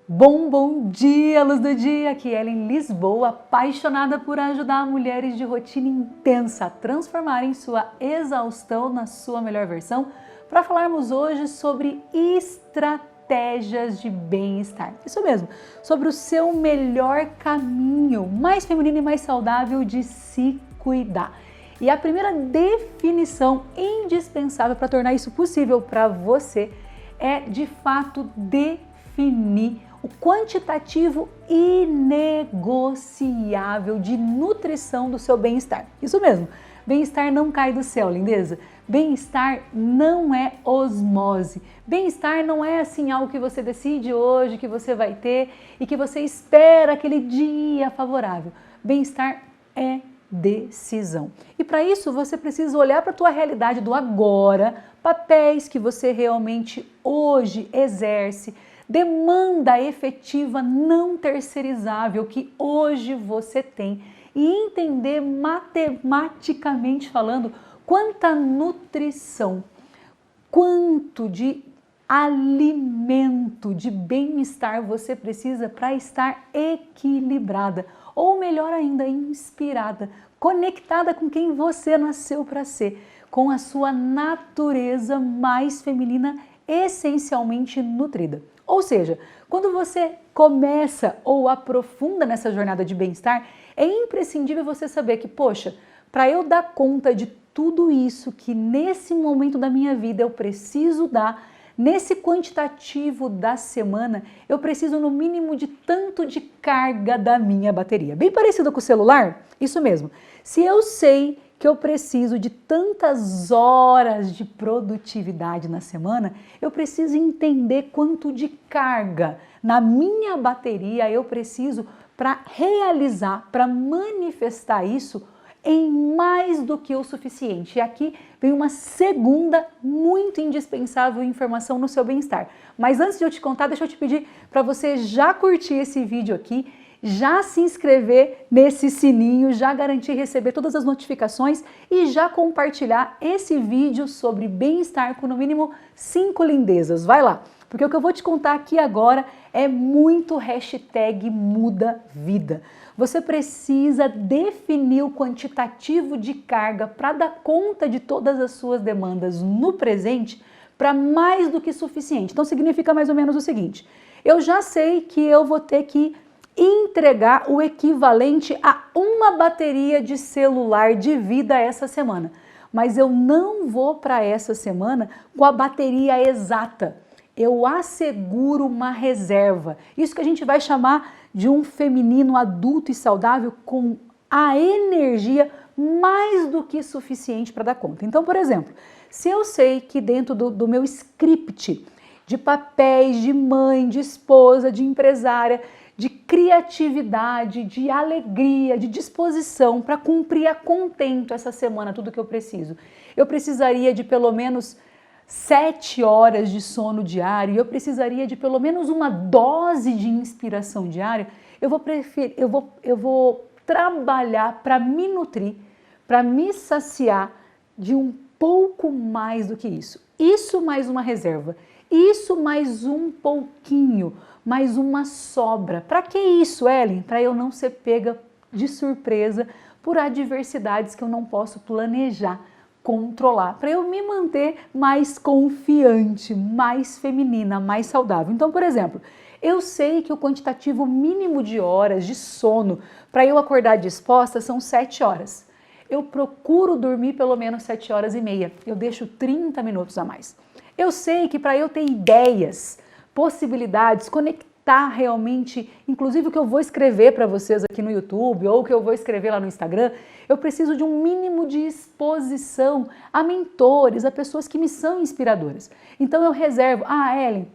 Bom dia, luz do dia! Aqui é Ellen Lisboa, apaixonada por ajudar mulheres de rotina intensa a transformarem sua exaustão na sua melhor versão, para falarmos hoje sobre estratégias de bem-estar. Isso mesmo, sobre o seu melhor caminho, mais feminino e mais saudável de se cuidar. E a primeira definição indispensável para tornar isso possível para você é, de fato, definir o quantitativo inegociável de nutrição do seu bem-estar. Isso mesmo, bem-estar não cai do céu, lindeza. Bem-estar não é osmose. Bem-estar não é assim algo que você decide hoje, que você vai ter e que você espera aquele dia favorável. Bem-estar é decisão. E para isso você precisa olhar para a tua realidade do agora, papéis que você realmente hoje exerce, demanda efetiva não terceirizável que hoje você tem e entender matematicamente falando quanta nutrição, quanto de alimento, de bem-estar você precisa para estar equilibrada ou melhor ainda, inspirada, conectada com quem você nasceu para ser, com a sua natureza mais feminina essencialmente nutrida. Ou seja, quando você começa ou aprofunda nessa jornada de bem-estar, é imprescindível você saber que, poxa, para eu dar conta de tudo isso que nesse momento da minha vida eu preciso dar, nesse quantitativo da semana, eu preciso no mínimo de tanto de carga da minha bateria. Bem parecido com o celular? Isso mesmo. Se eu sei que eu preciso de tantas horas de produtividade na semana, eu preciso entender quanto de carga na minha bateria eu preciso para realizar, para manifestar isso em mais do que o suficiente. E aqui vem uma segunda muito indispensável informação no seu bem-estar. Mas antes de eu te contar, deixa eu te pedir para você já curtir esse vídeo aqui, já se inscrever nesse sininho, já garantir receber todas as notificações e já compartilhar esse vídeo sobre bem-estar com no mínimo 5 lindezas. Vai lá, porque o que eu vou te contar aqui agora é muito hashtag muda vida. Você precisa definir o quantitativo de carga para dar conta de todas as suas demandas no presente para mais do que suficiente. Então significa mais ou menos o seguinte, eu já sei que eu vou ter que entregar o equivalente a uma bateria de celular de vida essa semana. Mas eu não vou para essa semana com a bateria exata. Eu asseguro uma reserva. Isso que a gente vai chamar de um feminino adulto e saudável com a energia mais do que suficiente para dar conta. Então, por exemplo, se eu sei que dentro do meu script de papéis de mãe, de esposa, de empresária, de criatividade, de alegria, de disposição para cumprir a contento essa semana tudo que eu preciso. Eu precisaria de pelo menos 7 horas de sono diário, eu precisaria de pelo menos uma dose de inspiração diária, eu vou trabalhar para me nutrir, para me saciar de um pouco mais do que isso. Isso mais uma reserva, isso mais um pouquinho, mais uma sobra. Para que isso, Ellen? Para eu não ser pega de surpresa por adversidades que eu não posso planejar, controlar, para eu me manter mais confiante, mais feminina, mais saudável. Então, por exemplo, eu sei que o quantitativo mínimo de horas de sono para eu acordar disposta são 7 horas. Eu procuro dormir pelo menos 7 horas e meia, eu deixo 30 minutos a mais. Eu sei que para eu ter ideias, possibilidades, conectar realmente, inclusive o que eu vou escrever para vocês aqui no YouTube ou o que eu vou escrever lá no Instagram, eu preciso de um mínimo de exposição a mentores, a pessoas que me são inspiradoras. Então eu reservo, Ellen,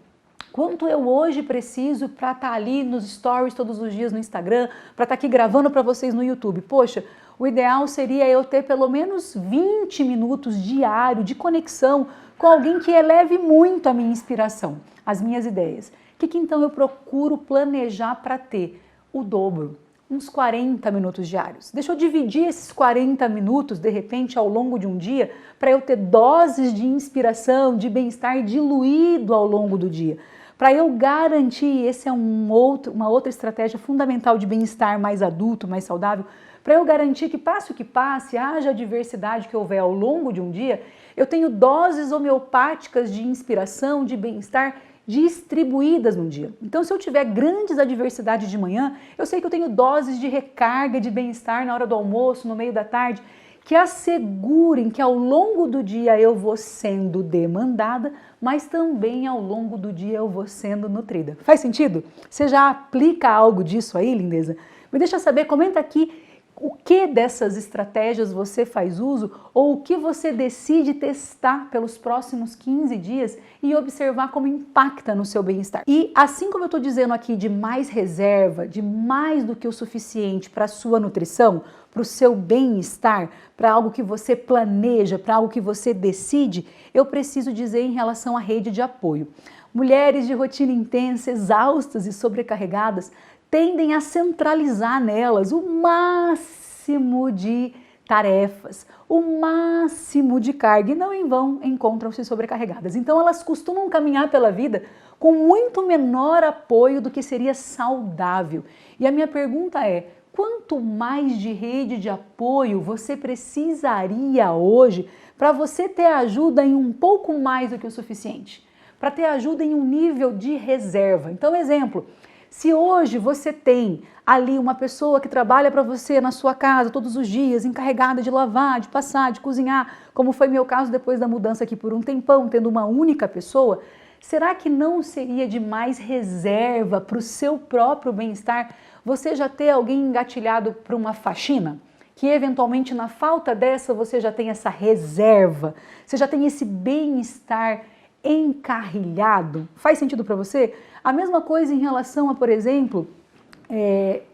quanto eu hoje preciso para estar ali nos stories todos os dias no Instagram, para estar aqui gravando para vocês no YouTube? Poxa, o ideal seria eu ter pelo menos 20 minutos diário de conexão com alguém que eleve muito a minha inspiração, as minhas ideias. O que então eu procuro planejar para ter? O dobro, uns 40 minutos diários. Deixa eu dividir esses 40 minutos, de repente, ao longo de um dia, para eu ter doses de inspiração, de bem-estar diluído ao longo do dia. Para eu garantir, esse é uma outra estratégia fundamental de bem-estar mais adulto, mais saudável, para eu garantir que passe o que passe, haja a diversidade que houver ao longo de um dia, eu tenho doses homeopáticas de inspiração, de bem-estar distribuídas no dia. Então, se eu tiver grandes adversidades de manhã, eu sei que eu tenho doses de recarga de bem-estar na hora do almoço, no meio da tarde, que assegurem que ao longo do dia eu vou sendo demandada, mas também ao longo do dia eu vou sendo nutrida. Faz sentido? Você já aplica algo disso aí, lindeza? Me deixa saber, comenta aqui o que dessas estratégias você faz uso ou o que você decide testar pelos próximos 15 dias e observar como impacta no seu bem-estar. E assim como eu estou dizendo aqui de mais reserva, de mais do que o suficiente para a sua nutrição, para o seu bem-estar, para algo que você planeja, para algo que você decide, eu preciso dizer em relação à rede de apoio. Mulheres de rotina intensa, exaustas e sobrecarregadas, tendem a centralizar nelas o máximo de tarefas, o máximo de carga e não em vão encontram-se sobrecarregadas. Então elas costumam caminhar pela vida com muito menor apoio do que seria saudável. E a minha pergunta é: quanto mais de rede de apoio você precisaria hoje para você ter ajuda em um pouco mais do que o suficiente? Para ter ajuda em um nível de reserva. Então, exemplo, se hoje você tem ali uma pessoa que trabalha para você na sua casa todos os dias, encarregada de lavar, de passar, de cozinhar, como foi meu caso depois da mudança aqui por um tempão, tendo uma única pessoa, será que não seria de mais reserva para o seu próprio bem-estar você já ter alguém engatilhado para uma faxina? Que eventualmente na falta dessa você já tem essa reserva, você já tem esse bem-estar encarrilhado. Faz sentido para você? A mesma coisa em relação a, por exemplo,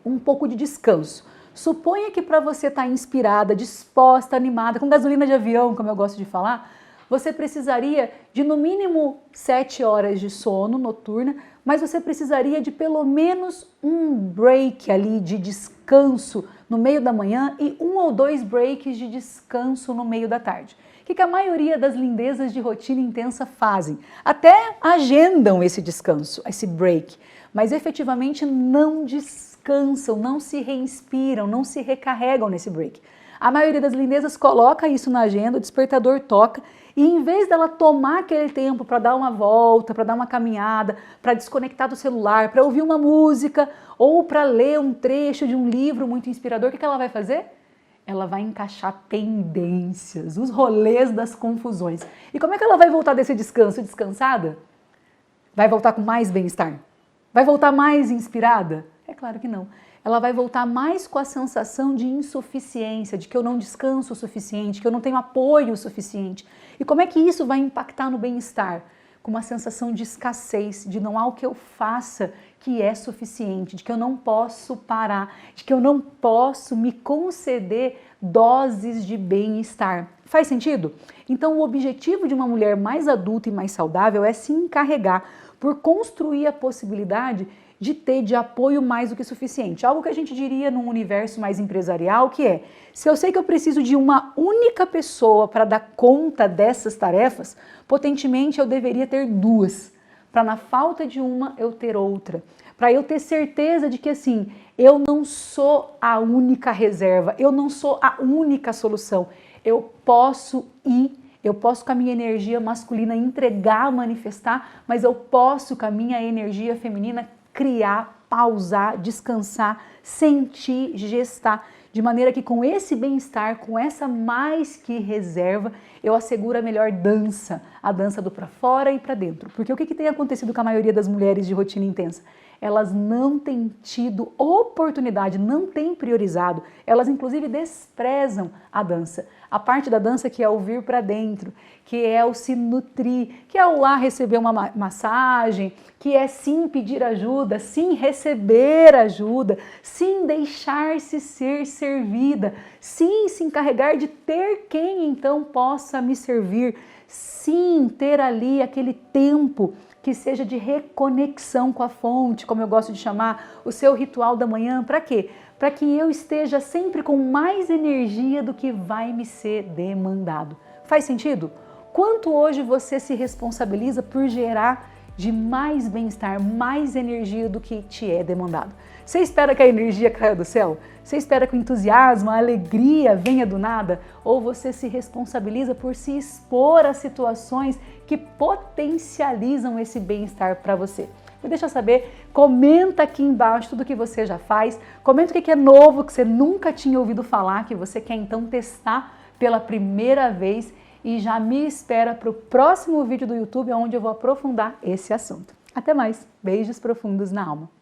um pouco de descanso. Suponha que para você estar inspirada, disposta, animada, com gasolina de avião, como eu gosto de falar, você precisaria de no mínimo 7 horas de sono noturna, mas você precisaria de pelo menos um break ali de descanso no meio da manhã e 1 ou 2 breaks de descanso no meio da tarde. O que a maioria das lindezas de rotina intensa fazem? Até agendam esse descanso, esse break, mas efetivamente não descansam, não se reinspiram, não se recarregam nesse break. A maioria das lindezas coloca isso na agenda, o despertador toca e em vez dela tomar aquele tempo para dar uma volta, para dar uma caminhada, para desconectar do celular, para ouvir uma música ou para ler um trecho de um livro muito inspirador, o que ela vai fazer? Ela vai encaixar pendências, os rolês das confusões. E como é que ela vai voltar desse descanso? Descansada? Vai voltar com mais bem-estar? Vai voltar mais inspirada? É claro que não. Ela vai voltar mais com a sensação de insuficiência, de que eu não descanso o suficiente, que eu não tenho apoio o suficiente. E como é que isso vai impactar no bem-estar? Com uma sensação de escassez, de não há o que eu faça que é suficiente, de que eu não posso parar, de que eu não posso me conceder doses de bem-estar. Faz sentido? Então, o objetivo de uma mulher mais adulta e mais saudável é se encarregar por construir a possibilidade de ter de apoio mais do que suficiente. Algo que a gente diria num universo mais empresarial, que é, se eu sei que eu preciso de uma única pessoa para dar conta dessas tarefas, potentemente eu deveria ter 2, para na falta de uma eu ter outra. Para eu ter certeza de que assim, eu não sou a única reserva, eu não sou a única solução. Eu posso com a minha energia masculina entregar, manifestar, mas eu posso com a minha energia feminina criar, pausar, descansar, sentir, gestar, de maneira que com esse bem-estar, com essa mais que reserva, eu asseguro a melhor dança, a dança do para fora e para dentro. Porque o que tem acontecido com a maioria das mulheres de rotina intensa? Elas não têm tido oportunidade, não têm priorizado, elas inclusive desprezam a dança. A parte da dança que é o vir para dentro, que é o se nutrir, que é o lá receber uma massagem, que é sim pedir ajuda, sim receber ajuda, sim deixar-se ser servida, sim se encarregar de ter quem então possa me servir, sim ter ali aquele tempo que seja de reconexão com a fonte, como eu gosto de chamar, o seu ritual da manhã. Para quê? Para que eu esteja sempre com mais energia do que vai me ser demandado. Faz sentido? Quanto hoje você se responsabiliza por gerar de mais bem-estar, mais energia do que te é demandado. Você espera que a energia caia do céu? Você espera que o entusiasmo, a alegria venha do nada? Ou você se responsabiliza por se expor a situações que potencializam esse bem-estar para você? Me deixa saber, comenta aqui embaixo tudo que você já faz, comenta o que é novo, que você nunca tinha ouvido falar, que você quer então testar pela primeira vez e já me espera para o próximo vídeo do YouTube, onde eu vou aprofundar esse assunto. Até mais, beijos profundos na alma.